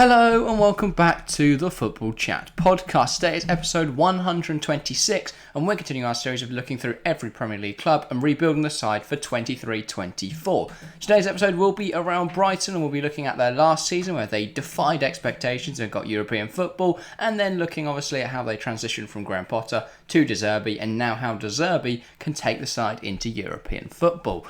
Hello and welcome back to the Football Chat Podcast. Today is episode 126 and we're continuing our series of looking through every Premier League club and rebuilding the side for 23-24. Today's episode will be around Brighton and we'll be looking at their last season where they defied expectations and got European football, and then looking obviously at how they transitioned from Graham Potter to Zerbi and now how Zerbi can take the side into European football.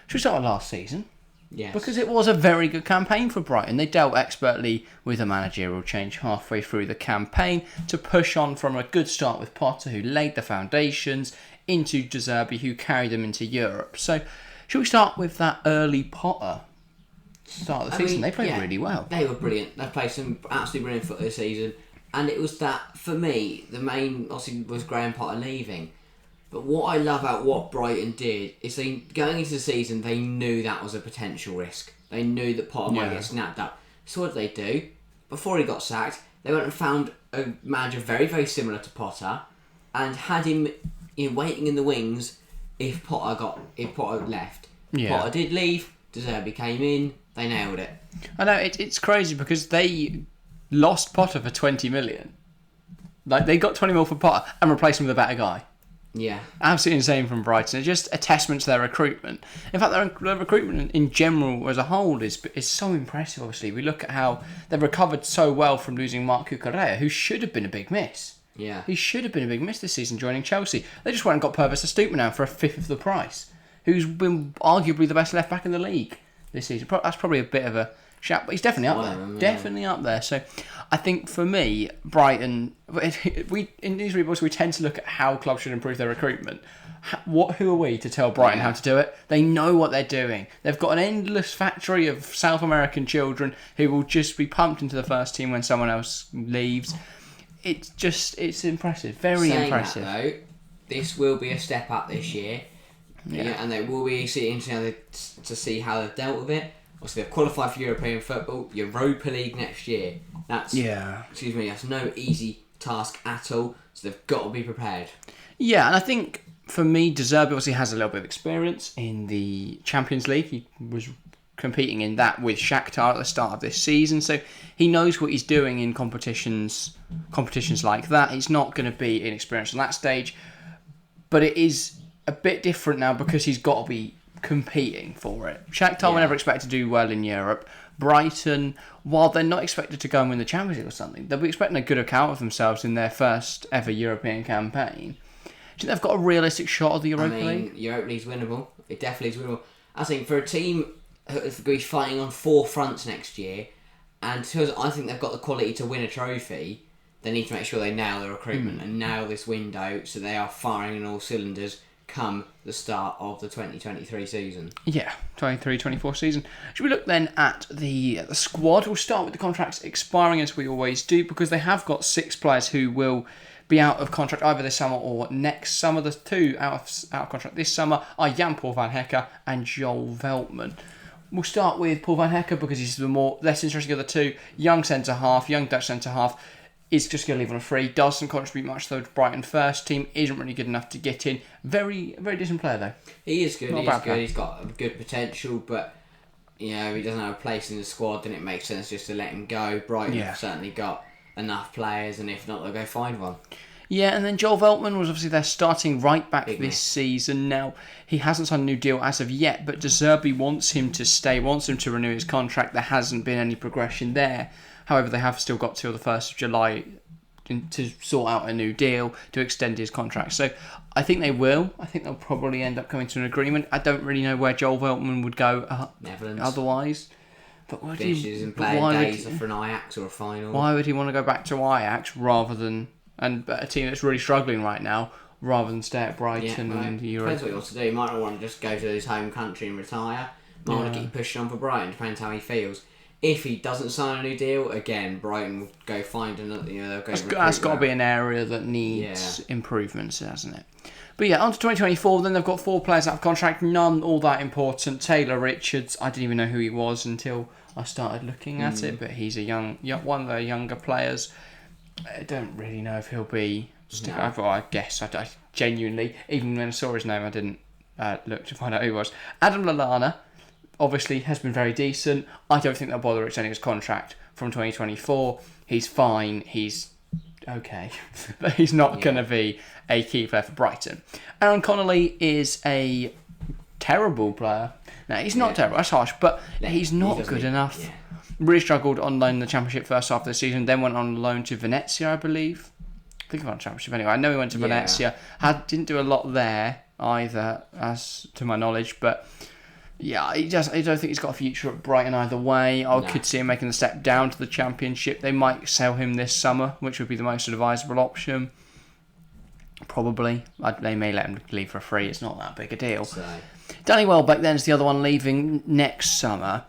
Should we start with last season? Yes. Because it was a very good campaign for Brighton. They dealt expertly with a managerial change halfway through the campaign to push on from a good start with Potter, who laid the foundations, into Zerbi, who carried them into Europe. So, should we start with that early Potter start of the season? They played really well. They were brilliant. They played some absolutely brilliant football this season. And it was that, for me, the main, obviously, was Graham Potter leaving. But what I love about what Brighton did is going into the season, they knew that was a potential risk. They knew that Potter might get snapped up. So what did they do? Before he got sacked, they went and found a manager very, very similar to Potter and had him waiting in the wings if Potter left. Yeah. Potter did leave, Zerbi came in, they nailed it. I know, it's crazy because they lost Potter for 20 million. Like, they got 20 mil for Potter and replaced him with a better guy. Yeah. Absolutely insane from Brighton. It's just a testament to their recruitment. In fact, their recruitment in general as a whole is so impressive, obviously. We look at how they've recovered so well from losing Marc Cucurella, who should have been a big miss. Yeah. He should have been a big miss this season joining Chelsea. They just went and got Purvis Estoutman for a fifth of the price, who's been arguably the best left-back in the league this season. That's probably a bit of a shout, but he's definitely up there. Definitely up there. So I think for me, Brighton, in these rebuilds, we tend to look at how clubs should improve their recruitment. Who are we to tell Brighton how to do it? They know what they're doing. They've got an endless factory of South American children who will just be pumped into the first team when someone else leaves. It's impressive. Very impressive. That, though, this will be a step up this year. Yeah. And they will be interesting to see how they've dealt with it. Obviously, they've qualified for European football, Europa League next year. That's no easy task at all. So they've got to be prepared. Yeah, and I think for me, Zerbi obviously has a little bit of experience in the Champions League. He was competing in that with Shakhtar at the start of this season, so he knows what he's doing in competitions like that. He's not going to be inexperienced on that stage, but it is a bit different now because he's got to be competing for it. Shakhtar were never expected to do well in Europe. Brighton, while they're not expected to go and win the Champions League or something, they'll be expecting a good account of themselves in their first ever European campaign. Do you think they've got a realistic shot at the Europa League? Europa League's winnable. It definitely is winnable. I think for a team who's going to be fighting on four fronts next year, and I think they've got the quality to win a trophy, they need to make sure they nail the recruitment and nail this window so they are firing on all cylinders come the start of the 2023 season. Yeah, 23-24 season. Should we look then at the squad? We'll start with the contracts expiring as we always do, because they have got 6 players who will be out of contract either this summer or next summer. The 2 out of contract this summer are Jan-Paul van Hecke and Joel Veltman. We'll start with Paul van Hecke because he's the less interesting of the two. Young Dutch centre-half. Is just going to leave on a free, doesn't contribute much to the Brighton first team, isn't really good enough to get in. Very, very decent player though. He is good, he's got good potential, but he doesn't have a place in the squad, then it makes sense just to let him go. Brighton have certainly got enough players, and if not, they'll go find one. Yeah, and then Joel Veltman was obviously their starting right back this season. Now, he hasn't signed a new deal as of yet, but Zerbi wants him to stay, wants him to renew his contract. There hasn't been any progression there. However, they have still got till the 1st of July to sort out a new deal to extend his contract. So I think they will. I think they'll probably end up coming to an agreement. I don't really know where Joel Veltman would go Netherlands. Otherwise. But why days for an Ajax or a final? Why would he want to go back to Ajax rather than a team that's really struggling right now, rather than stay at Brighton and Europe? Depends what he wants to do. He might not want to just go to his home country and retire. Might want to keep pushing on for Brighton. Depends how he feels. If he doesn't sign a new deal, again, Brighton will go find another. They'll go. That's got to be an area that needs improvements, hasn't it? But yeah, on to 2024. Then they've got 4 players out of contract. None all that important. Taylor Richards. I didn't even know who he was until I started looking at it. But he's one of the younger players. I don't really know if he'll be. I guess I genuinely, even when I saw his name, I didn't look to find out who he was. Adam Lallana. Obviously has been very decent. I don't think they'll bother extending his contract from 2024. He's fine. He's okay. But he's not going to be a key player for Brighton. Aaron Connolly is a terrible player. No, he's not terrible. That's harsh. But he's not good enough. Yeah. Really struggled on loan in the Championship first half of the season. Then went on loan to Venezia, I believe. I think he won Championship anyway. I know he went to Venezia. Didn't do a lot there either, as to my knowledge. But yeah, I don't think he's got a future at Brighton either way. I could see him making the step down to the Championship. They might sell him this summer, which would be the most advisable option. Probably. They may let him leave for free. It's not that big a deal. Danny Welbeck then is the other one leaving next summer.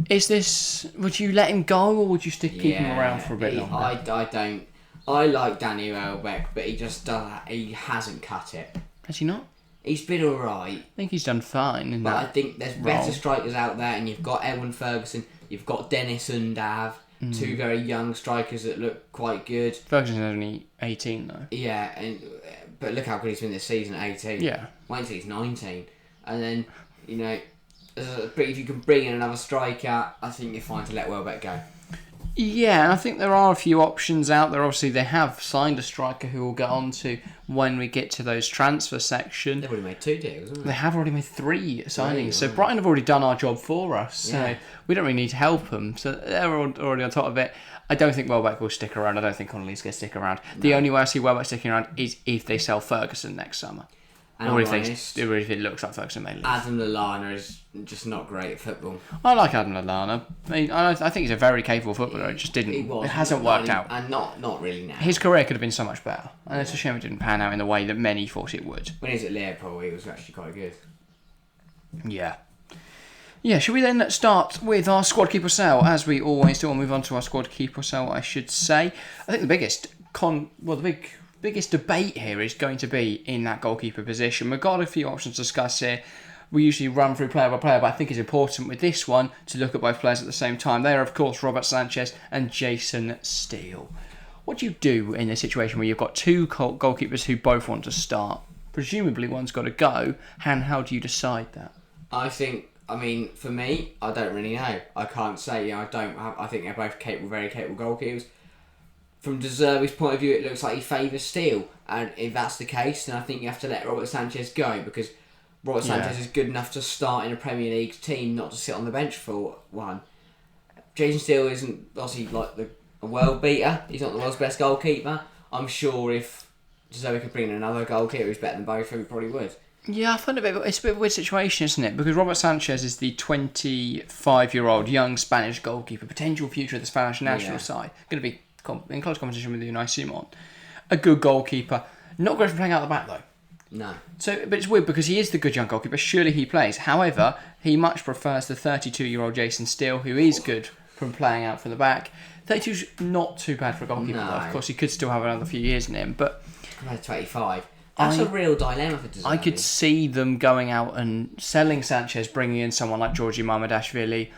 Would you let him go, or would you keep him around for a bit longer? I don't. I like Danny Welbeck, but he hasn't cut it. Has he not? He's been alright. I think he's done fine. But I think there's better strikers out there, and you've got Ewan Ferguson, you've got Dennis Undav, two very young strikers that look quite good. Ferguson's only 18 though. Yeah, but look how good he's been this season at 18. Yeah. Wait until he's 19. And then, but if you can bring in another striker, I think you're fine to let Welbeck go. Yeah, and I think there are a few options out there. Obviously, they have signed a striker who we'll get on to when we get to those transfer section. They've already made 2 deals, haven't they? They have already made 3 signings. So Brighton have already done our job for us. So we don't really need to help them. So they're already on top of it. I don't think Welbeck will stick around. I don't think Connolly's going to stick around. No. The only way I see Welbeck sticking around is if they sell Ferguson next summer. Or if it looks like Ferguson may leave. Adam Lallana is just not great at football. I like Adam Lallana. I think he's a very capable footballer. It just didn't. It hasn't worked out. And not really now. His career could have been so much better. And it's a shame it didn't pan out in the way that many thought it would. When he was at Liverpool, he was actually quite good. Yeah. Yeah, should we then start with our squad keeper sale, as we always do? We'll move on to our squad keeper sale, I should say. I think the biggest debate here is going to be in that goalkeeper position. We've got a few options to discuss here. We usually run through player by player, but I think it's important with this one to look at both players at the same time. They are, of course, Robert Sanchez and Jason Steele. What do you do in a situation where you've got 2 goalkeepers who both want to start? Presumably one's got to go. And how do you decide that? For me, I don't really know. I can't say. I think they're both very capable goalkeepers. From De Zerbi's point of view, it looks like he favours Steele. And if that's the case, then I think you have to let Robert Sanchez go, because Robert Sanchez is good enough to start in a Premier League team, not to sit on the bench for one. Jason Steele isn't obviously like a world beater. He's not the world's best goalkeeper. I'm sure if De Zerbi could bring in another goalkeeper who's better than both, he probably would. Yeah, I find it's a bit of a weird situation, isn't it? Because Robert Sanchez is the 25-year-old young Spanish goalkeeper, potential future of the Spanish national side. Going to be in close competition with Unai Simon. A good goalkeeper. Not great for playing out the back, though. No. But it's weird because he is the good young goalkeeper. Surely he plays. However, he much prefers the 32-year-old Jason Steele, who is good from playing out from the back. 32's not too bad for a goalkeeper, though. Of course, he could still have another few years in him, but... Compared to 25. That's a real dilemma for De Zerbi. I could see them going out and selling Sanchez, bringing in someone like Georgi Mamadashvili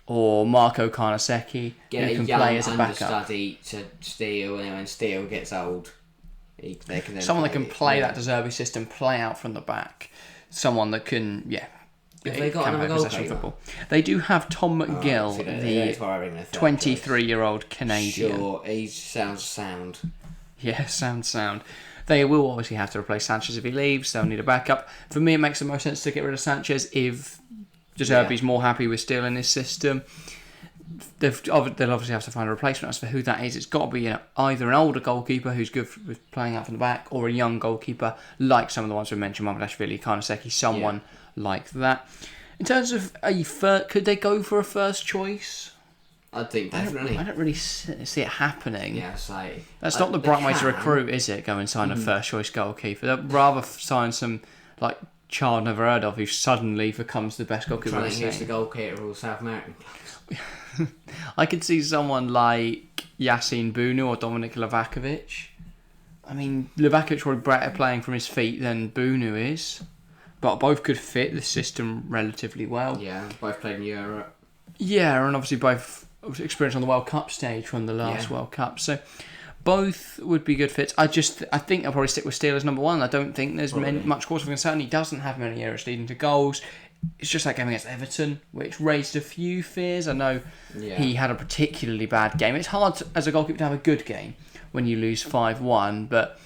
or Marco Carnesecchi, who can play as a backup. Understudy to Steele, and when Steele gets old, they can then someone that can play that De Zerbi system, play out from the back. Someone that can, Have they got another goalkeeper? They do have Tom McGill, the 23-year-old Canadian. Sure, he sounds sound. Yeah, sound. They will obviously have to replace Sanchez if he leaves. They'll need a backup. For me, it makes the most sense to get rid of Sanchez if De Zerbi's more happy with Steele in his system. They'll obviously have to find a replacement. As for who that is, it's got to be either an older goalkeeper who's good with playing out from the back, or a young goalkeeper like some of the ones we mentioned, Mamadashvili, Carnesecchi, someone like that. In terms of could they go for a first choice? I think definitely. I don't really see it happening. Yeah, that's not the bright way to recruit, is it? Go and sign a first choice goalkeeper. They'd rather sign some child never heard of who suddenly becomes the best goalkeeper. Trying to use the goalkeeper of all South American clubs. I could see someone like Yasin Bunu or Dominik Livakovic. I mean, Livakovic probably better playing from his feet than Bunu is, but both could fit the system relatively well. Yeah, both played in Europe. Yeah, and obviously both experienced on the World Cup stage from the last World Cup, so both would be good fits. I think I'll probably stick with Steele as number 1. I don't think there's much cause for concern. He doesn't have many errors leading to goals. it's just that game against Everton, which raised a few fears. I know he had a particularly bad game. It's hard as a goalkeeper to have a good game when you lose 5-1, but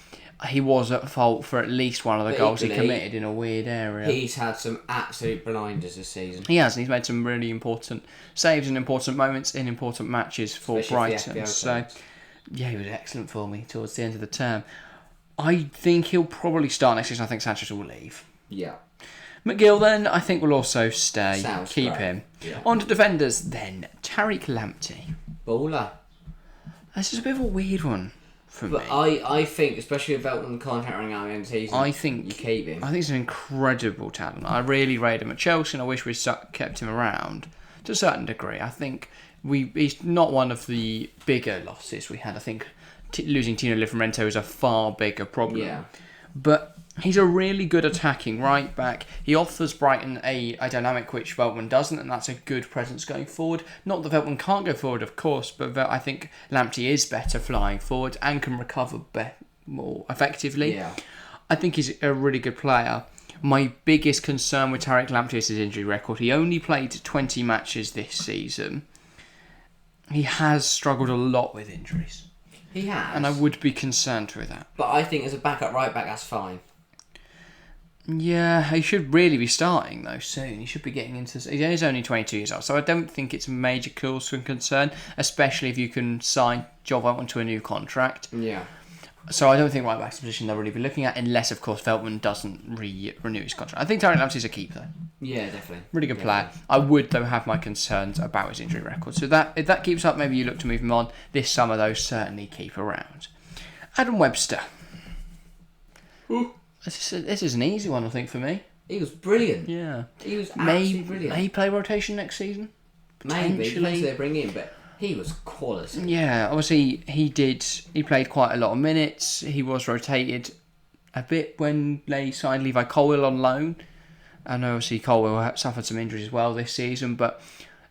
he was at fault for at least one of the goals he committed in a weird area. He's had some absolute blinders this season. He has, and he's made some really important saves in important moments in important matches for Brighton. So, yeah, he was excellent for me towards the end of the term. I think he'll probably start next season. I think Sanchez will leave. Yeah. McGill then, I think, will also stay. Sounds Keep great. him. Yeah. On to defenders then. Tariq Lamptey. Baller. This is a bit of a weird one for me. But I think, especially with Veltman contract running out at the end of the season, you keep him. I think he's an incredible talent. I really rate him at Chelsea, and I wish we'd kept him around to a certain degree. I think he's not one of the bigger losses we had. I think losing Tino Livramento is a far bigger problem. Yeah. But he's a really good attacking right back. He offers Brighton a dynamic which Veltman doesn't, and that's a good presence going forward. Not that Veltman can't go forward, of course, but I think Lamptey is better flying forward and can recover more effectively. Yeah. I think he's a really good player. My biggest concern with Tariq Lamptey is his injury record. He only played 20 matches this season. He has struggled a lot with injuries. He has. And I would be concerned with that. But I think as a backup right back, that's fine. Yeah, he should really be starting though soon. He should be getting into. He is only 22 years old, so I don't think it's a major cause for concern, especially if you can sign Joel Veltman to a new contract. Yeah. So I don't think right back's a position they'll really be looking at, unless of course Veltman doesn't renew his contract. I think Tariq Lamptey's a keeper though. Yeah, definitely. Really good player. I would though have my concerns about his injury record. So if that keeps up, maybe you look to move him on. This summer though, certainly keep around. Adam Webster. Ooh. This is an easy one, I think, for me. He was brilliant. Yeah. He was absolutely brilliant. May he play rotation next season? Maybe. Depends who they bring in, but he was quality. Yeah, obviously he played quite a lot of minutes. He was rotated a bit when they signed Levi Colwill on loan. And obviously Colwill suffered some injuries as well this season, but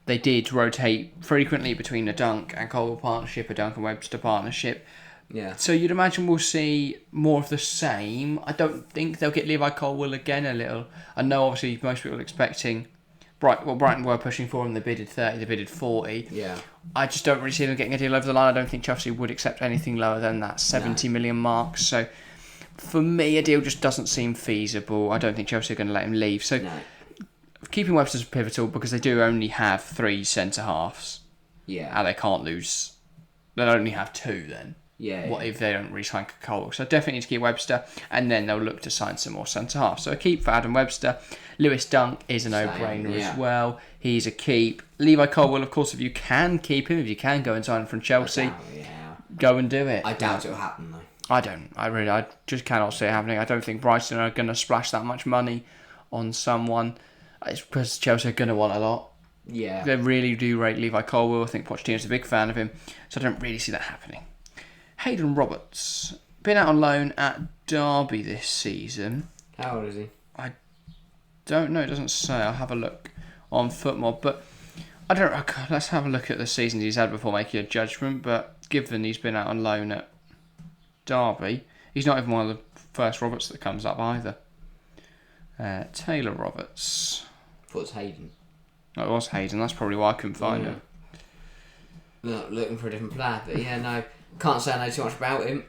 they did rotate frequently between a Dunk and Colwill partnership, a Dunk and Webster partnership. Yeah. So you'd imagine we'll see more of the same. I don't think they'll get Levi Colwill again a little. I know obviously most people are expecting Brighton were pushing for him. They bidded 30, they bidded 40. Yeah. I just don't really see them getting a deal over the line. I don't think Chelsea would accept anything lower than that 70 million mark. So for me, a deal just doesn't seem feasible. I don't think Chelsea are going to let him leave. So keeping Webster's pivotal because they do only have 3 centre halves. Yeah. And they can't lose. They'll only have 2 then. Yeah. What if they don't re-sign Colwill? So I definitely need to keep Webster, and then they'll look to sign some more centre half. So a keep for Adam Webster. Lewis Dunk is a no-brainer as well. He's a keep. Levi Colwill, of course, if you can keep him, if you can go and sign him from Chelsea, go and do it. I doubt it'll happen though. I don't. I just cannot see it happening. I don't think Brighton are going to splash that much money on someone. It's because Chelsea are going to want a lot. Yeah. They really do rate Levi Colwill. I think Pochettino's a big fan of him, so I don't really see that happening. Hayden Roberts, been out on loan at Derby this season. How old is he? I don't know, it doesn't say. I'll have a look on Footmob, but I don't know. Let's have a look at the seasons he's had before making a judgment, but given he's been out on loan at Derby, he's not even one of the first Roberts that comes up either. Taylor Roberts. I thought it was Hayden. No, it was Hayden, that's probably why I couldn't find him. Look, looking for a different player, but yeah, no. Can't say I know too much about him.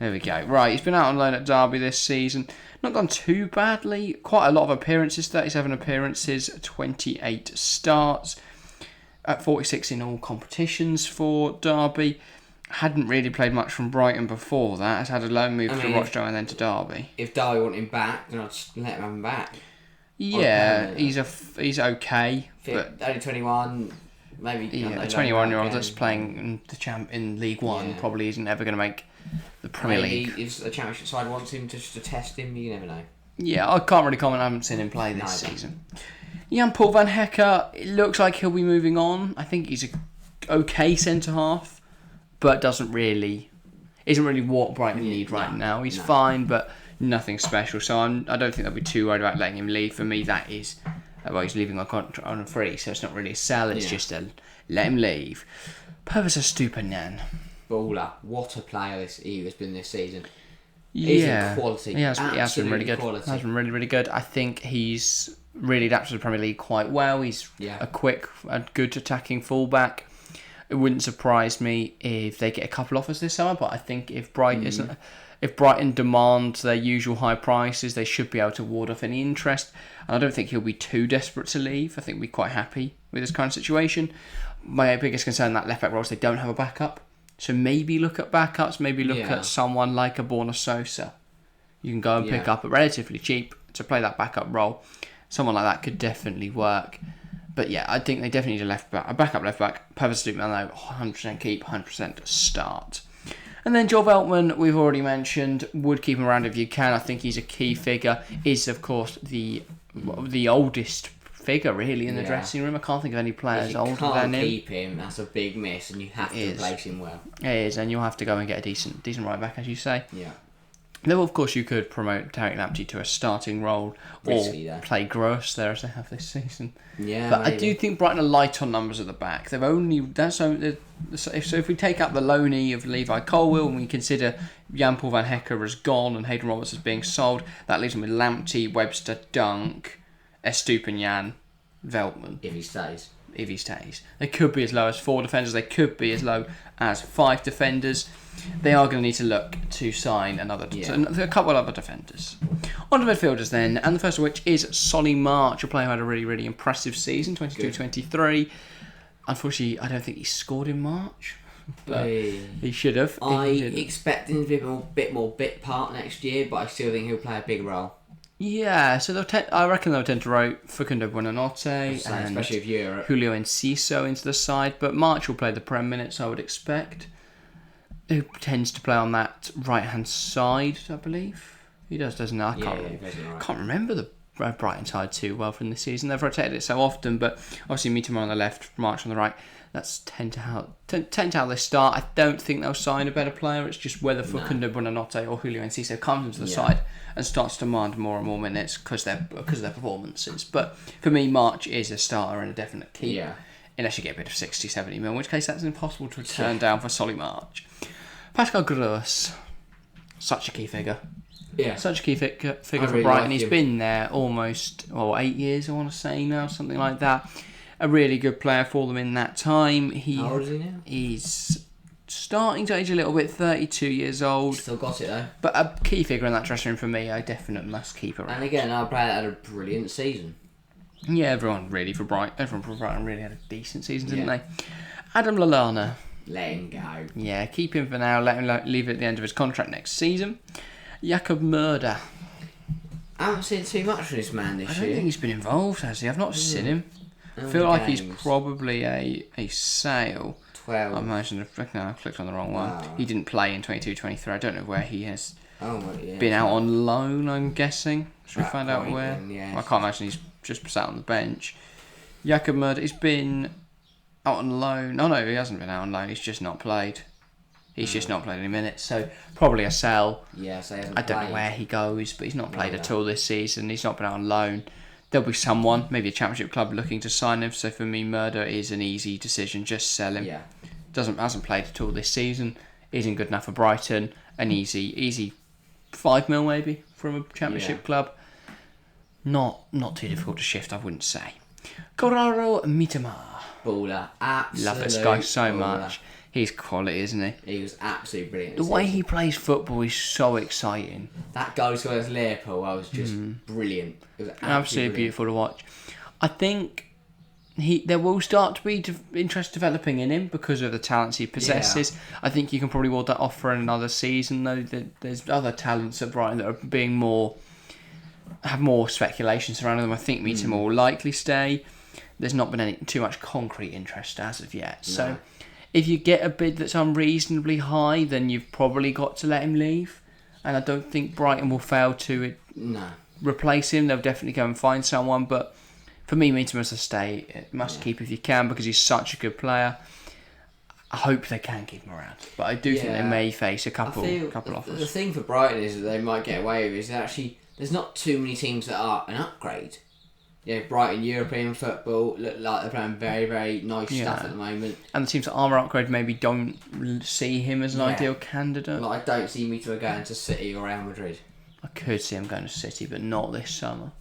There we go. Right, he's been out on loan at Derby this season. Not done too badly. Quite a lot of appearances, 37 appearances, 28 starts. At 46 in all competitions for Derby. Hadn't really played much from Brighton before that. Has had a loan move to Rochdale and then to Derby. If Derby want him back, then I'd just let him have him back. Yeah, he's okay. But only 21... Maybe a 21-year-old that's playing in League One probably isn't ever going to make the Premier League. If a championship side wants him just to test him, you never know. Yeah, I can't really comment. I haven't seen him play this season. Jan-Paul van Hecker, it looks like he'll be moving on. I think he's a okay centre half, but isn't really what Brighton need right now. He's fine, but nothing special. So I don't think they'll be too worried about letting him leave. For me, that is. Well, he's leaving on a free, so it's not really a sell, it's just a let him leave. Purvis Estupiñán. Baller. What a player he has been this season. He's in quality. He has been really good. Quality. Has been really, really good. I think he's really adapted to the Premier League quite well. He's a quick, a good attacking fullback. It wouldn't surprise me if they get a couple offers this summer, but I think if Brighton demand their usual high prices, they should be able to ward off any interest. And I don't think he'll be too desperate to leave. I think we'll be quite happy with this current situation. My biggest concern that left back role is they don't have a backup. So maybe look at backups, maybe look at someone like a Borna Sosa. You can go and pick up at relatively cheap to play that backup role. Someone like that could definitely work. But yeah, I think they definitely need a backup left back. Purpose Malone, 100% keep, 100% start. And then Joe Veltman, we've already mentioned, would keep him around if you can. I think he's a key figure. Is of course the oldest figure really in the dressing room. I can't think of any players older than him. If you can't keep him, that's a big miss, and you have to replace him well. It is, and you'll have to go and get a decent right back, as you say. Yeah. Though, of course, you could promote Tariq Lamptey to a starting role play Gross there as they have this season. Yeah, but maybe. I do think Brighton are light on numbers at the back. They've only so if we take out the loanee of Levi Colwill and we consider Jan-Paul van Hecker as gone and Hayden Roberts as being sold, that leaves them with Lamptey, Webster, Dunk, Estupiñán, Veltman. If he stays. They could be as low as 4 defenders. They could be as low as 5 defenders. They are going to need to look to sign a couple of other defenders. On to midfielders then, and the first of which is Solly March, a player who had a really, really impressive season, 22-23. Unfortunately, I don't think he scored in March, but he should have. I expect him to be a bit more bit part next year, but I still think he'll play a big role. Yeah, so I reckon they'll tend to rotate Facundo Buonanotte and especially if Europe. Julio Enciso into the side, but March will play the Prem minutes, I would expect. Who tends to play on that right-hand side, I believe. He does, doesn't he? I can't remember the Brighton side too well from this season. They've rotated it so often, but obviously Mitoma on the left, March on the right. That's tend to how they start. I don't think they'll sign a better player. It's just whether Facundo Buonanotte or Julio Enciso comes into the side and starts to demand more and more minutes because of their performances. But for me, March is a starter and a definite key. Yeah. Unless you get a bit of 60-70 mil, in which case that's impossible to turn down for Solly March. Pascal Gross, such a key figure. Yeah. Such a key figure for really Brighton. like He's him. been there almost 8 years, I want to say now, something like that. A really good player for them in that time. How old is he now? He's starting to age a little bit, 32 years old. Still got it though. But a key figure in that dressing room for me, a definite must keep around. And again, our player had a brilliant season. Yeah, everyone for Brighton really had a decent season, didn't they? Adam Lallana. Let him go. Yeah, keep him for now. Let him leave it at the end of his contract next season. Jakob Murder. I haven't seen too much from this man this year. I don't think he's been involved, has he? I've not seen him. I feel like he's probably a sale. 12. I imagined. No, I clicked on the wrong one. Wow. He didn't play in 22-23. I don't know where he has Yeah. been out on loan, I'm guessing. Should we find out where? Then, yes. I can't imagine he's just sat on the bench. Jakob Murder, he's been out on loan. Oh no, he hasn't been out on loan. He's just not played. He's just not played any minutes. So probably a sell. Yeah, so he hasn't I don't know where he goes, but he's not played at all this season. He's not been out on loan. There'll be someone, maybe a championship club, looking to sign him. So for me, Murder is an easy decision. Just sell him. Yeah. Hasn't played at all this season. Isn't good enough for Brighton. An easy 5 mil maybe from a championship club. Not too difficult to shift, I wouldn't say. Corrado Mitoma. Baller. Absolute Love this guy so baller. much. He's quality, isn't he? He was absolutely brilliant. The way he plays football is so exciting. That goal against Liverpool was just brilliant. It was Absolutely beautiful to watch. I think there will start to be interest developing in him because of the talents he possesses. Yeah. I think you can probably ward that off for another season, though. There's other talents at Brighton that are being have more speculation surrounding them. I think Mitoma will likely stay. There's not been too much concrete interest as of yet. No. So if you get a bid that's unreasonably high, then you've probably got to let him leave. And I don't think Brighton will fail to replace him. They'll definitely go and find someone. But for me, Mitoma's a stay. Must keep if you can because he's such a good player. I hope they can keep him around. But I do think they may face a couple offers. The thing for Brighton is that they might get away with is that actually there's not too many teams that are an upgrade. Yeah, Brighton, European football, look like they're playing very, very nice stuff at the moment. And the teams that are upgraded maybe don't see him as an ideal candidate. Like, I don't see Mitoma going to City or Real Madrid. I could see him going to City, but not this summer.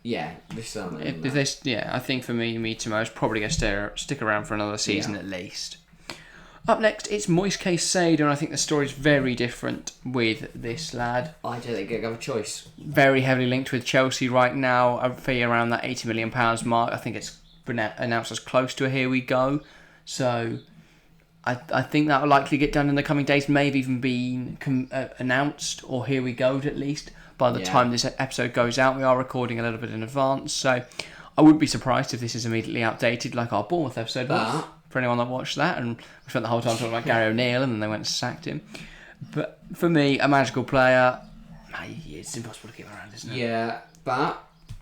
this summer. If this, I think for me, Mitoma is probably going to stick around for another season at least. Up next, it's Moise Caicedo, and I think the story's very different with this lad. I don't think I have a choice. Very heavily linked with Chelsea right now, a fee around that £80 million mark. I think it's been announced as close to a here we go. So I think that will likely get done in the coming days, maybe even been announced, or here we go at least. By the time this episode goes out, we are recording a little bit in advance, so I wouldn't be surprised if this is immediately outdated like our Bournemouth episode was. For anyone that watched that, and we spent the whole time talking about Gary O'Neill, and then they went and sacked him. But for me, a magical player, it's impossible to keep around, isn't it? Yeah, but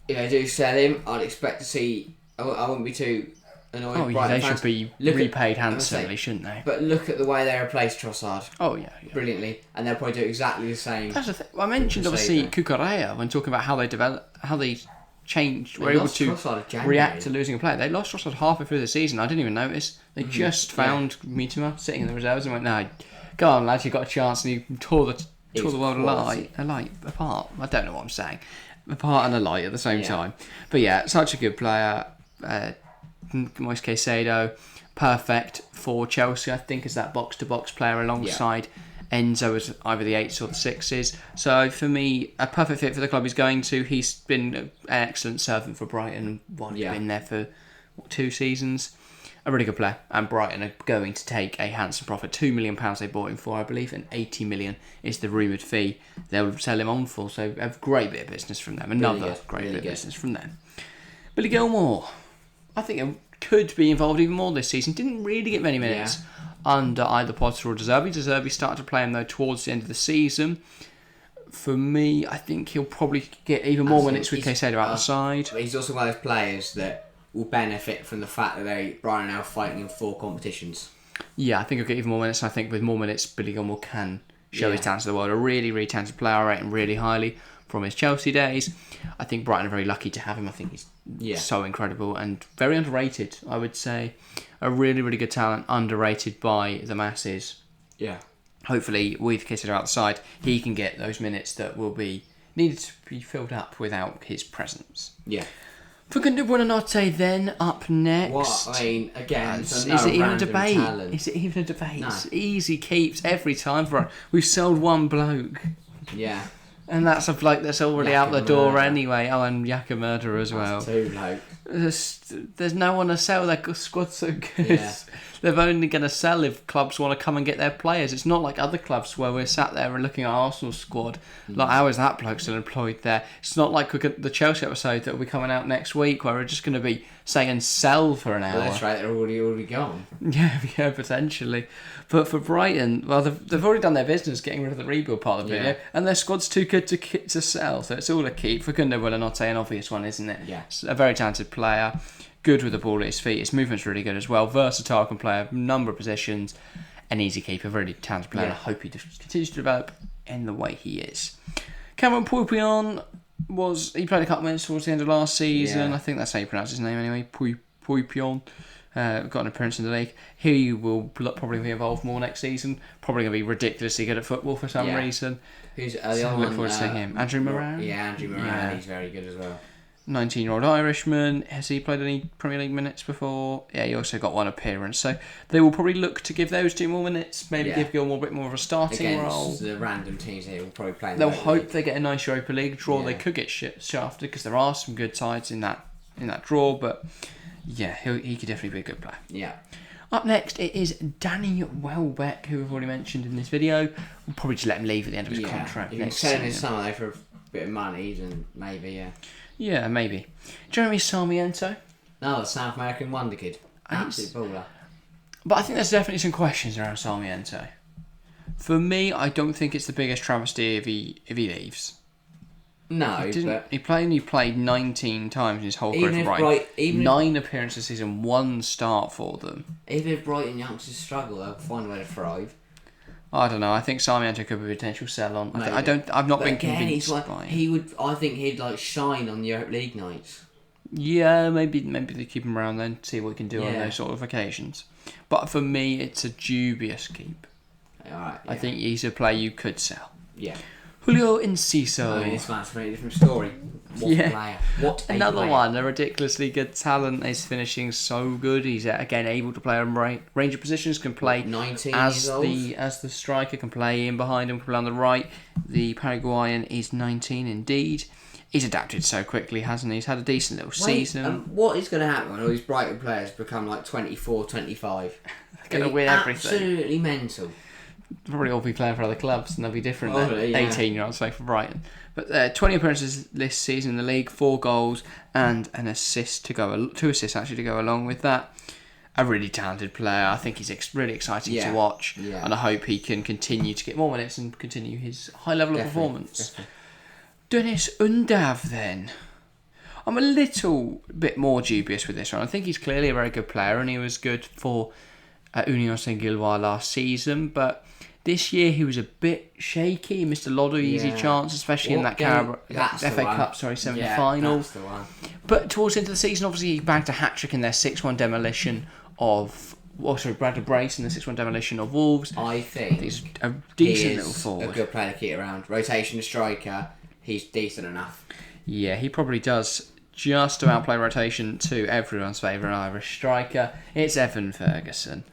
if I do sell him, I'd expect to see. I wouldn't be too annoyed. Oh, yeah, they should be repaid handsomely, shouldn't they? But look at the way they replaced Trossard. Oh, yeah. Brilliantly, and they'll probably do exactly the same. That's the thing. I mentioned obviously Cucurella when talking about how they changed, were able to react to losing a player. They lost Trossard halfway through the season. I didn't even notice. They just found Mitoma sitting in the reserves and went, "No, go on, lads, you've got a chance." And he tore the world apart. I don't know what I'm saying. Apart and alight at the same time. But yeah, such a good player. Moise Caicedo, perfect for Chelsea, I think, as that box-to-box player alongside Enzo as either the 8s or the 6s. So for me, a perfect fit for the club he's going to. He's been an excellent servant for Brighton. He's been there for 2 seasons. A really good player. And Brighton are going to take a handsome profit. £2 million they bought him for, I believe, and $80 million is the rumoured fee they'll sell him on for. So a great bit of business from them. Another great bit of business from them. Billy Gilmour, I think it could be involved even more this season. Didn't really get many minutes under either Potter or Zerbi. Zerbi started to play him though towards the end of the season. For me, I think he'll probably get even more minutes with Caicedo out the side. But he's also one of those players that will benefit from the fact that Brighton are now fighting in 4 competitions. Yeah, I think he'll get even more minutes. And I think with more minutes, Billy Gilmour can show his talents to the world. A really, really talented player. I rate him really highly from his Chelsea days. I think Brighton are very lucky to have him. I think he's so incredible and very underrated, I would say. A really, really good talent, underrated by the masses. Yeah. Hopefully, with Caicedo outside, he can get those minutes that will be needed to be filled up without his presence. Yeah. Facundo Buonanotte then up next. What? I mean, again, is it even a debate? Talent. Is it even a debate? No. Easy keeps every time for us. We've sold one bloke. Yeah. And that's a bloke that's already out the door anyway. Oh, and Yaka Murderer as well. That's 2 blokes. There's no one to sell. Their squad's so good. Yeah. They're only going to sell if clubs want to come and get their players. It's not like other clubs where we're sat there and looking at Arsenal's squad. Like, how is that bloke still employed there? It's not like the Chelsea episode that will be coming out next week where we're just going to be saying sell for an hour. Well, that's right, they're already gone. Yeah, potentially. But for Brighton, well, they've already done their business getting rid of the rebuild part of the video, and their squad's too good to sell, so it's all a keep. Facundo Buonanotte, an obvious one, isn't it? Yeah. It's a very talented player, good with the ball at his feet, his movement's really good as well, versatile, can play a number of positions, an easy keeper, really talented player. I hope he continues to develop in the way he is. Cameron Puipion he played a couple minutes towards the end of last season. I think that's how you pronounce his name anyway. Puipion. Got an appearance in the league. He will probably be involved more next season. Probably going to be ridiculously good at football for some reason. Who's the so other look one? forward to seeing him. Andrew Moran? Yeah, Andrew Moran. He's very good as well. 19-year-old Irishman. Has he played any Premier League minutes before? Yeah, he also got one appearance. So they will probably look to give those 2 more minutes. Maybe give Gilmour a bit more of a starting role. The random teams here will probably play. They'll hope they get a nice Europa League draw. They could get shafted because there are some good sides in that draw. But yeah, he could definitely be a good player. Yeah. Up next, it is Danny Welbeck, who we've already mentioned in this video. We'll probably just let him leave at the end of his contract. You can sell him in summer though for a bit of money, then maybe, Yeah, maybe. Jeremy Sarmiento. No, the South American wonder kid. Absolute baller. But I think there's definitely some questions around Sarmiento. For me, I don't think it's the biggest travesty if he leaves. No, he only played 19 times in his whole career for Brighton. 9 appearances this season, 1 start for them. Even if Brighton youngsters struggle, they'll find a way to thrive. I don't know. I think Sarmiento could be a potential sell on. I've not been convinced by him. I think he'd shine on the Europa League nights. Yeah, maybe they keep him around then, see what he can do on those sort of occasions. But for me, it's a dubious keep. All right. I think he's a player you could sell. Yeah. Julio Enciso. This man's a very different story. What a player. What a Another player. one, a ridiculously good talent. Is finishing so good. He's again able to play a range of positions. Can play 19 as years old. the striker. Can play in behind him. Can play on the right. The Paraguayan is 19 indeed. He's adapted so quickly, hasn't he? He's had a decent little season. What is going to happen when all these Brighton players become like 24, 25? They're going to win everything. Absolutely mental. Probably all be playing for other clubs, and they'll be different than Probably, yeah. 18-year-olds play for Brighton. But 20 appearances this season in the league, 4 goals and an assist to go, 2 assists actually to go along with that. A really talented player. I think he's really exciting to watch, and I hope he can continue to get more minutes and continue his high level of performance. Definitely. Dennis Undav then. I'm a little bit more dubious with this one. I think he's clearly a very good player, and he was good for Union Saint-Gilloise last season, but this year he was a bit shaky. He missed a lot of easy chances, especially in that FA Cup semi-final. That's the one. But towards the end of the season, obviously he bagged a hat-trick in their 6-1 demolition of... Bradley Brace in the 6-1 demolition of Wolves. I think he's a decent little forward. A good player to keep around. Rotation striker, he's decent enough. Yeah, he probably does just about play rotation to everyone's favourite Irish striker. It's Evan Ferguson.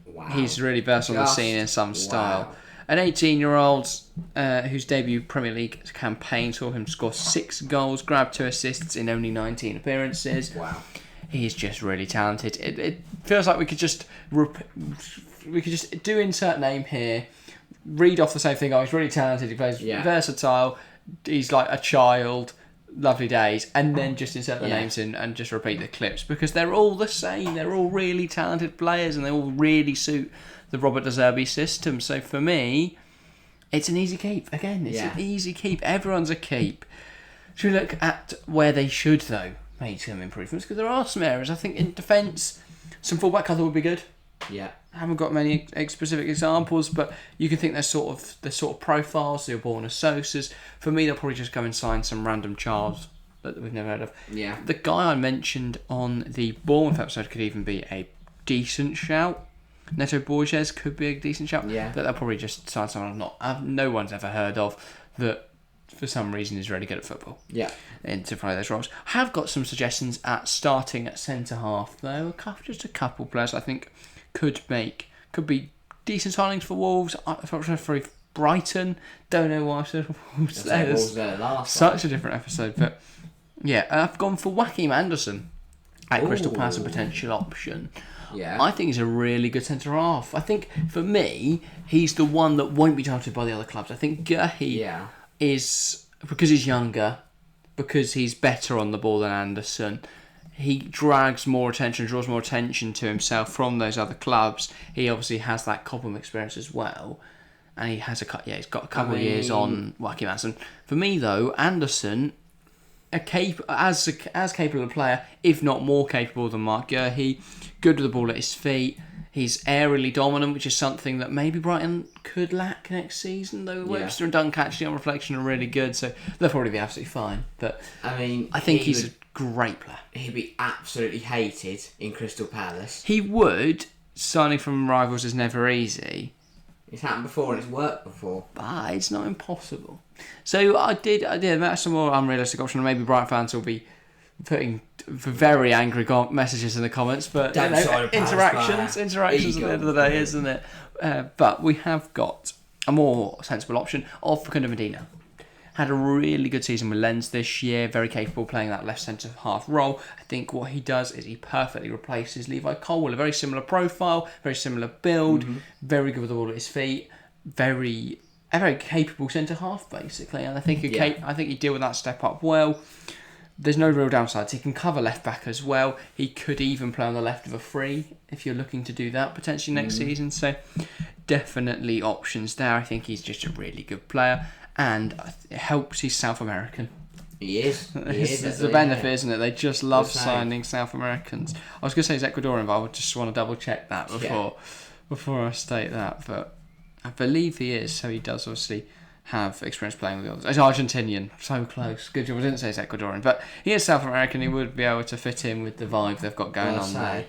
Wow. He's really burst on the scene in some style. An 18-year-old whose debut Premier League campaign saw him score 6 goals, grab 2 assists in only 19 appearances. Wow. He's just really talented. It feels like we could just do insert name here, read off the same thing. Oh, he's really talented. He plays versatile. He's like a child. Lovely days, and then just insert the names in and just repeat the clips, because they're all the same. They're all really talented players, and they all really suit the Robert De Zerbi system. So for me, it's an easy keep. Again, it's an easy keep. Everyone's a keep. Should we look at where they should, though, make some improvements? Because there are some areas. I think in defence, some fullback cover would be good. Yeah. I haven't got many specific examples, but you can think they're sort of profiles. They're born as Sosas. For me, they'll probably just go and sign some random child that we've never heard of. Yeah. The guy I mentioned on the Bournemouth episode could even be a decent shout. Neto Borges could be a decent shout. Yeah. But they'll probably just sign someone no one's ever heard of that for some reason is really good at football. Yeah. And to play those roles. I have got some suggestions at starting at centre half though. Just a couple players I think could be decent signings for Wolves. For Brighton, don't know why I said Wolves. Such a different episode, but yeah, I've gone for Joachim Andersen at Crystal Palace, a potential option. Yeah, I think he's a really good centre half. I think for me, he's the one that won't be targeted by the other clubs. I think Guehi is, because he's younger, because he's better on the ball than Andersen. He draws more attention to himself from those other clubs. He obviously has that Cobham experience as well, and he's got a couple of years on Joachim Andersen. For me though, Andersen, as capable a player, if not more capable than Mark Guehi, good with the ball at his feet. He's aerially dominant, which is something that maybe Brighton could lack next season. Though Webster and Dunk actually on reflection are really good, so they'll probably be absolutely fine. But I think he's a great player. He'd be absolutely hated in Crystal Palace. He would. Signing from rivals is never easy. It's happened before and it's worked before. But it's not impossible. So I did make some more unrealistic options. Maybe Brighton fans will be putting very angry messages in the comments, but interactions at the end of the day, isn't it? But we have got a more sensible option of Facundo Medina. Had a really good season with Lens this year, very capable playing that left centre half role. I think what he does is he perfectly replaces Levi Colwill, a very similar profile, very similar build, very good with the ball at his feet, a very capable centre half basically, and I think he'd deal with that step up well. There's no real downsides. He can cover left back as well. He could even play on the left of a free if you're looking to do that potentially next season. So definitely options there. I think he's just a really good player, and it helps he's South American. He is. It's the benefit, isn't it? They just love signing South Americans. I was going to say he's Ecuadorian, but I would just want to double check that before I state that. But I believe he is, so he does obviously have experience playing with the others. He's Argentinian, so close. Good job I didn't say he's Ecuadorian, but he is South American. He would be able to fit in with the vibe they've got going on there.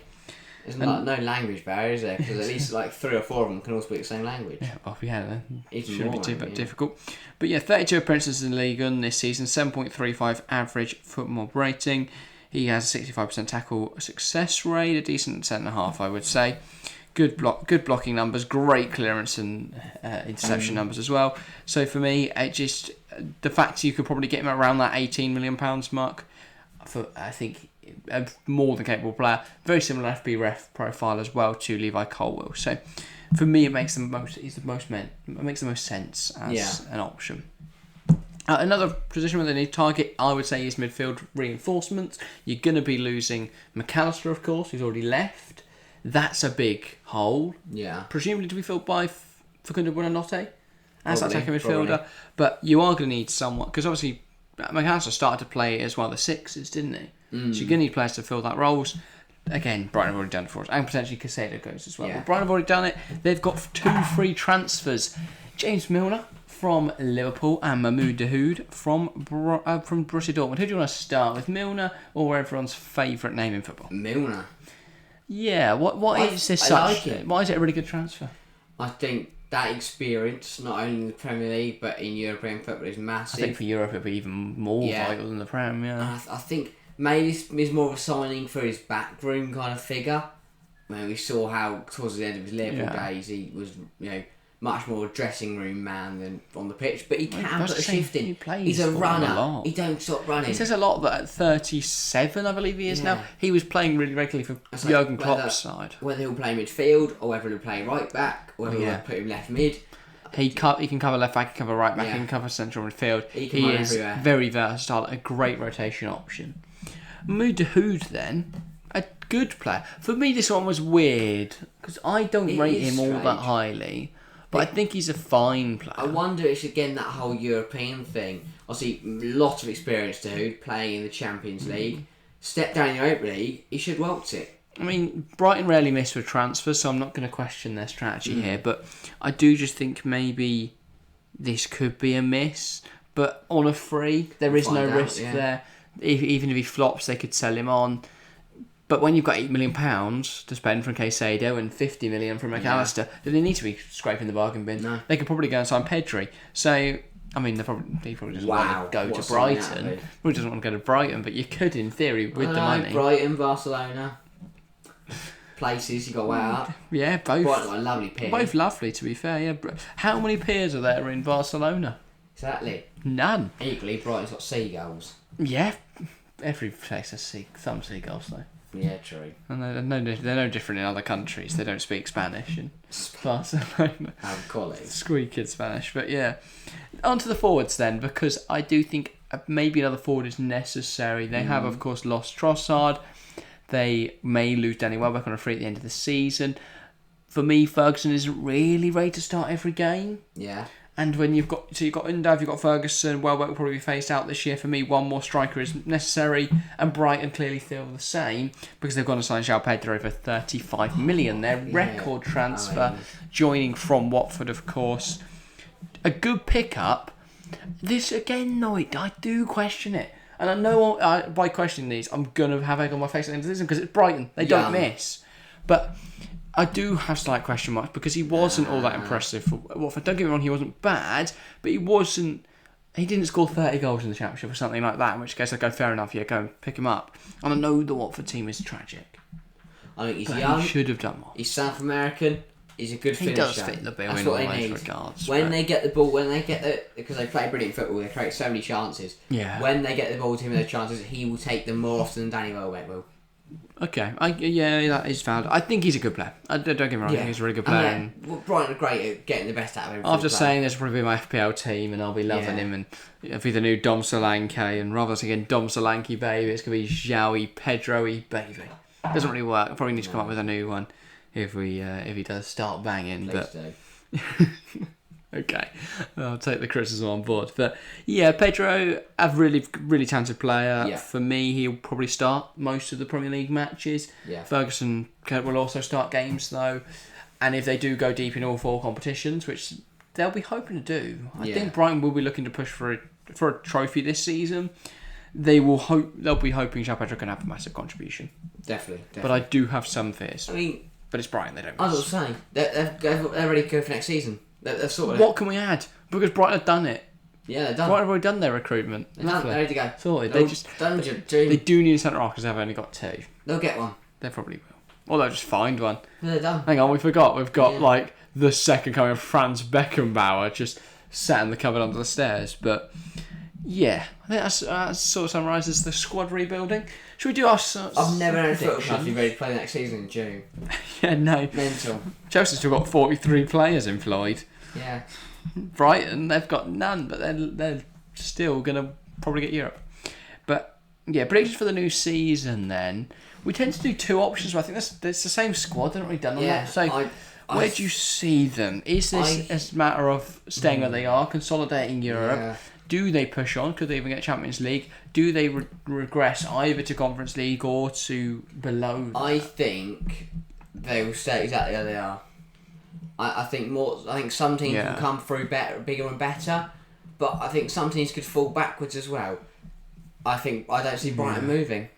There's no language barrier, is there? Because at least like 3 or 4 of them can all speak the same language. Yeah, well, yeah, it shouldn't be too maybe, difficult. But yeah, 32 appearances in the league on this season, 7.35 average football rating. He has a 65% tackle success rate, a decent 10.5, I would say. Good blocking numbers, great clearance and interception numbers as well. So for me, the fact you could probably get him around that £18 million mark, I think a more than capable player. Very similar FB ref profile as well to Levi Colwill. So for me, it makes the most sense as an option. Another position where they need target, I would say, is midfield reinforcements. You're going to be losing McAllister, of course, who's already left. That's a big hole. Yeah. Presumably to be filled by Facundo Buonanotte as that attacking midfielder. But you are going to need someone, because obviously McAllister started to play as one of the sixes, didn't he? So you're going to need players to fill that roles. Again, Brighton have already done it for us. And potentially Casado goes as well. Yeah. But Brighton have already done it. They've got 2 free transfers. James Milner from Liverpool and Mahmoud Dahoud from Borussia Dortmund. Who do you want to start with, Milner or everyone's favourite name in football? Milner. Yeah, why is this such? Why is it a really good transfer? I think that experience, not only in the Premier League but in European football, is massive. I think for Europe it'd be even more vital than the Prem. Yeah, I think maybe this is more of a signing for his backroom kind of figure. I mean, we saw how towards the end of his Liverpool days he was, much more a dressing room man than on the pitch, but he can put a shift in. He's a runner. He don't stop running. He says a lot that at 37, I believe he is now, he was playing really regularly for Jurgen Klopp's side. Whether he'll play midfield or whether he'll play right back or whether he'll put him left mid. He can cover left back, he can cover right back, he can cover central midfield. He is everywhere. Very versatile, a great rotation option. Mahmoud Dahoud then, a good player. For me, this one was weird because I don't rate him all that highly. But I think he's a fine player. I wonder, it's again that whole European thing. Obviously, lots of experience to Hood playing in the Champions League. Step down in the Europa League, he should waltz it. I mean, Brighton rarely miss with transfers, so I'm not going to question their strategy here. But I do just think maybe this could be a miss. But on a free, there is no risk there. Even if he flops, they could sell him on. But when you've got £8 million to spend from Casado and $50 million from McAllister, then they need to be scraping the bargain bin. No. They could probably go and sign Pedri. So, I mean, he probably doesn't want to go to Brighton. Probably doesn't want to go to Brighton, but you could, in theory, with the money. Brighton, Barcelona, places you got to weigh up. Yeah, both. Brighton got a lovely pier. Both lovely, to be fair. Yeah. How many piers are there in Barcelona? Exactly. None. Equally, Brighton's got seagulls. Yeah, every place has some seagulls though. Yeah, true. And they're no different in other countries. They don't speak Spanish in Barcelona. Squeaky Spanish. But yeah. On to the forwards then, because I do think maybe another forward is necessary. They have, of course, lost Trossard. They may lose Danny Welbeck on a free at the end of the season. For me, Ferguson isn't really ready to start every game. Yeah. And when you've got Undav, you've got Ferguson, Welbeck will probably be phased out this year. For me, one more striker is necessary, and Brighton clearly feel the same because they've gone to sign João Pedro for $35 million. Their record transfer, joining from Watford, of course. A good pickup. This again, though, I do question it, and I know by questioning these, I'm gonna have egg on my face at the end of the season because it's Brighton. They don't miss, but I do have slight question marks because he wasn't all that impressive for Watford. Don't get me wrong, he wasn't bad, but he didn't score 30 goals in the Championship or something like that, in which case I go, fair enough, yeah, go and pick him up. And I know the Watford team is tragic. I think he's young. He should have done more. He's South American. He's a good finisher. He does fit the bill in all ways regards. When they get the ball, because they play brilliant football, they create so many chances. Yeah. When they get the ball to him, those chances, he will take them more often than Danny Welbeck will. Okay, that is valid. I think he's a good player. Don't get me wrong, I think he's a really good player. Brighton are great at getting the best out of him. After saying this will probably be my FPL team and I'll be loving him, and it'll be the new Dom Solanke, and rather than again Dom Solanke baby, it's going to be João Pedro-y baby. Doesn't really work. I'll probably need to come up with a new one if he does start banging. Please do. Okay, I'll take the criticism on board. But yeah, Pedro, a really, really talented player. Yeah. For me, he'll probably start most of the Premier League matches. Yeah. Ferguson will also start games though. And if they do go deep in all 4 competitions, which they'll be hoping to do, I think Brighton will be looking to push for a trophy this season. they'll be hoping João Pedro can have a massive contribution. Definitely. But I do have some fears. I mean, but it's Brighton, they don't. I was just saying they're ready to go for next season. They're sort of. What can we add? Because Brighton have done it. Yeah, they're done. Brighton have already done their recruitment. They're ready to go. Sorted. They do need a centre half because they've only got 2. They'll get one. They probably will. Or they'll just find one. They're done. Hang on, we forgot. We've got like the second coming of Franz Beckenbauer just sat in the cupboard under the stairs. But yeah, I think that sort of summarises the squad rebuilding. Should we do our I've never had a football club be ready to play next season in June. Yeah, no. Mental. Chelsea's still got 43 players employed. Yeah. Brighton, they've got none, but they're still going to probably get Europe. But yeah, predictions for the new season then. We tend to do 2 options, but I think that's the same squad. They're not really done on that. So where do you see them? Is this a matter of staying where they are, consolidating Europe? Yeah. Do they push on? Could they even get Champions League? Do they regress either to Conference League or to below? I think they will stay exactly where they are. I think some teams will come through bigger and better, but I think some teams could fall backwards as well. I don't see Brighton moving.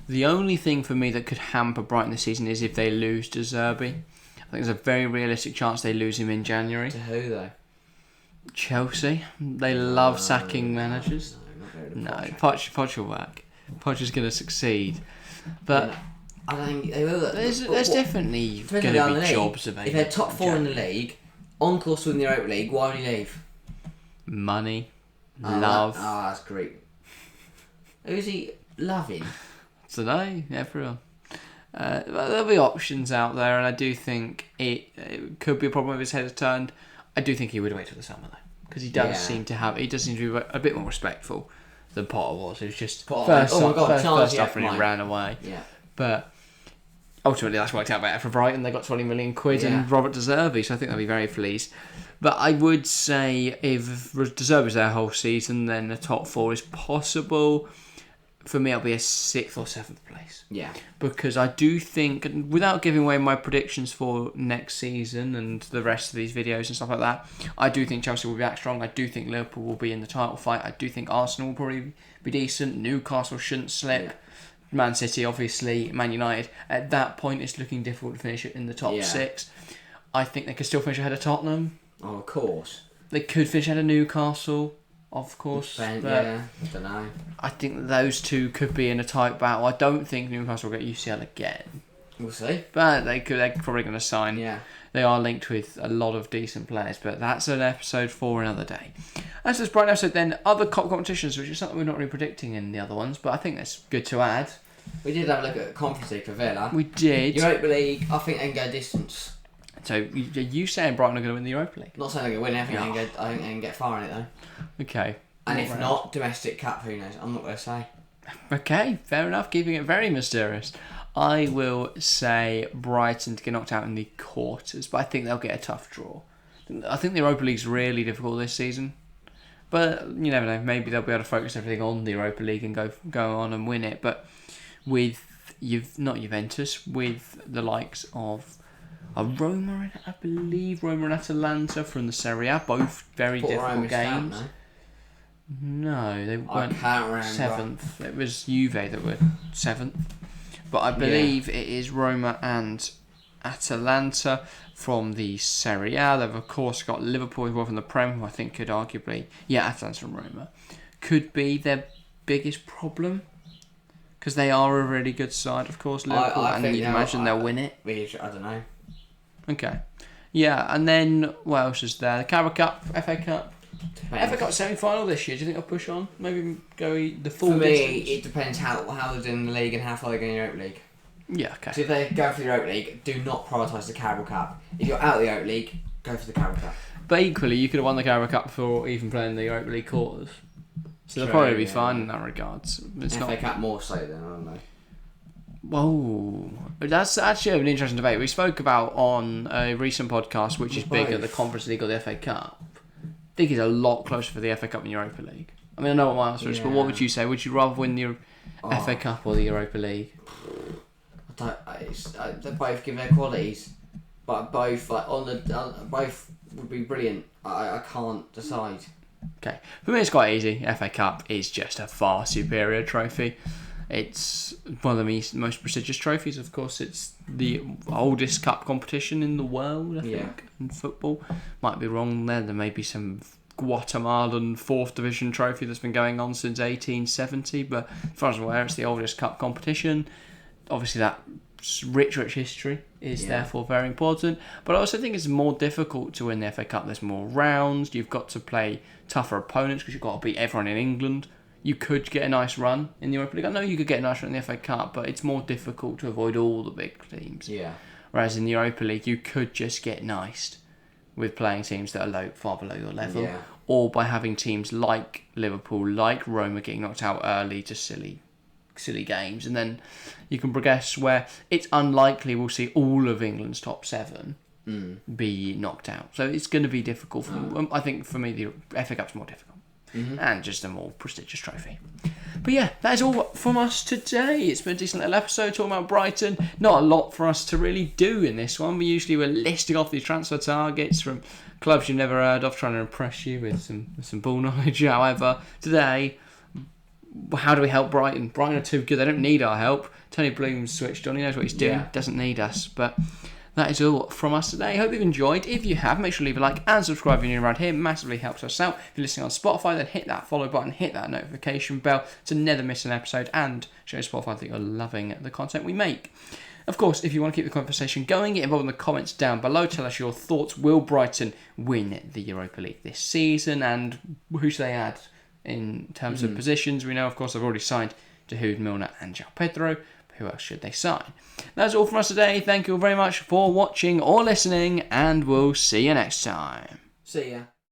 The only thing for me that could hamper Brighton this season is if they lose to Zerbi. I think there's a very realistic chance they lose him in January. To who though? Chelsea. They love sacking managers. No, Poch will work. Poch is going to succeed. But I don't think they will. There's definitely going to be jobs available. If they're top 4 in the league, on course to win the Europa League, why would he leave? Money. Love. That's great. Who's he loving? Today, everyone. There'll be options out there, and I do think it could be a problem if his head is turned. I do think he would wait till the summer though, because he does seem to be a bit more respectful than Potter was. It was just first off and he ran away. Yeah. But ultimately that's worked out better for Brighton. They got 20 million quid and Robert Zerbi, so I think they'll be very pleased. But I would say if Zerbi's their whole season, then the top 4 is possible. For me, it'll be a 6th or 7th place. Yeah. Because I do think, without giving away my predictions for next season and the rest of these videos and stuff like that, I do think Chelsea will be back strong. I do think Liverpool will be in the title fight. I do think Arsenal will probably be decent. Newcastle shouldn't slip. Yeah. Man City, obviously. Man United. At that point, it's looking difficult to finish it in the top 6. I think they could still finish ahead of Tottenham. Oh, of course. They could finish ahead of Newcastle. Of course, I don't know. I think those 2 could be in a tight battle. I don't think Newcastle will get UCL again. We'll see. But they're probably going to sign. Yeah. They are linked with a lot of decent players, but that's an episode for another day. That's this Brighton episode then. Other cup competitions, which is something we're not really predicting in the other ones, but I think that's good to add. We did have a look at Conference League for Villa. We did. Europa League, I think they can go distance. So you saying Brighton are going to win the Europa League? Not saying they're going to win everything. I think they can get far in it though. Okay. And if not, domestic cup, who knows? I'm not going to say. Okay, fair enough. Keeping it very mysterious. I will say Brighton to get knocked out in the quarters, but I think they'll get a tough draw. I think the Europa League's really difficult this season. But you never know. Maybe they'll be able to focus everything on the Europa League and go on and win it. But with not Juventus, with the likes of Roma, I believe Roma and Atalanta from the Serie A, both very difficult games. No, they weren't 7th. It was Juve that were 7th. But I believe it is Roma and Atalanta from the Serie A. They've of course got Liverpool as well from the Prem, who I think could arguably, Atalanta and Roma, could be their biggest problem. Because they are a really good side, of course, Liverpool, and you'd imagine they'll win it. I don't know. Okay. Yeah, and then what else is there? The Carabao Cup, FA Cup. FA Cup semi-final this year. Do you think they'll push on? Maybe go the full distance? For me, it depends how they're doing in the league and how far they go in the Europa League. Yeah, okay. So if they go for the Europa League, do not prioritise the Carabao Cup. If you're out of the Europa League, go for the Carabao Cup. But equally, you could have won the Carabao Cup for even playing the Europa League quarters. So they'll probably be fine in that regards. It's FA Cup more so then, I don't know. Whoa, that's actually an interesting debate. We spoke about on a recent podcast, which is bigger, the Conference League or the FA Cup. I think it's a lot closer for the FA Cup than Europa League. I mean, I know what my answer is, but what would you say? Would you rather win the FA Cup or the Europa League? They both give their qualities, but both both would be brilliant. I can't decide. Okay. For me, it's quite easy. FA Cup is just a far superior trophy. It's one of the most prestigious trophies. Of course, it's the oldest cup competition in the world, I think, in football. Might be wrong there. There may be some Guatemalan 4th Division trophy that's been going on since 1870, but as far as I'm aware, it's the oldest cup competition. Obviously, that rich history is therefore very important. But I also think it's more difficult to win the FA Cup. There's more rounds. You've got to play tougher opponents because you've got to beat everyone in England. You could get a nice run in the Europa League. I know you could get a nice run in the FA Cup, but it's more difficult to avoid all the big teams. Yeah. Whereas in the Europa League, you could just get niced with playing teams that are far below your level. Yeah. Or by having teams like Liverpool, like Roma getting knocked out early to silly games. And then you can progress where it's unlikely we'll see all of England's top 7 be knocked out. So it's going to be difficult. I think for me, the FA Cup's more difficult. And just a more prestigious trophy. But yeah, that is all from us today. It's been a decent little episode talking about Brighton. Not a lot for us to really do in this one. We usually were listing off these transfer targets from clubs you've never heard of, trying to impress you with some ball knowledge. However, today, how do we help Brighton? Brighton are too good. They don't need our help. Tony Bloom's switched on. He knows what he's doing. Doesn't need us. But that is all from us today. Hope you've enjoyed. If you have, make sure to leave a like and subscribe if you're new around here. Massively helps us out. If you're listening on Spotify, then hit that follow button, hit that notification bell to never miss an episode, and show Spotify that you're loving the content we make. Of course, if you want to keep the conversation going, get involved in the comments down below. Tell us your thoughts. Will Brighton win the Europa League this season? And who should they add in terms of positions? We know, of course, they've already signed Dahoud, Milner and João Pedro. Who else should they sign? That's all from us today. Thank you all very much for watching or listening, and we'll see you next time. See ya.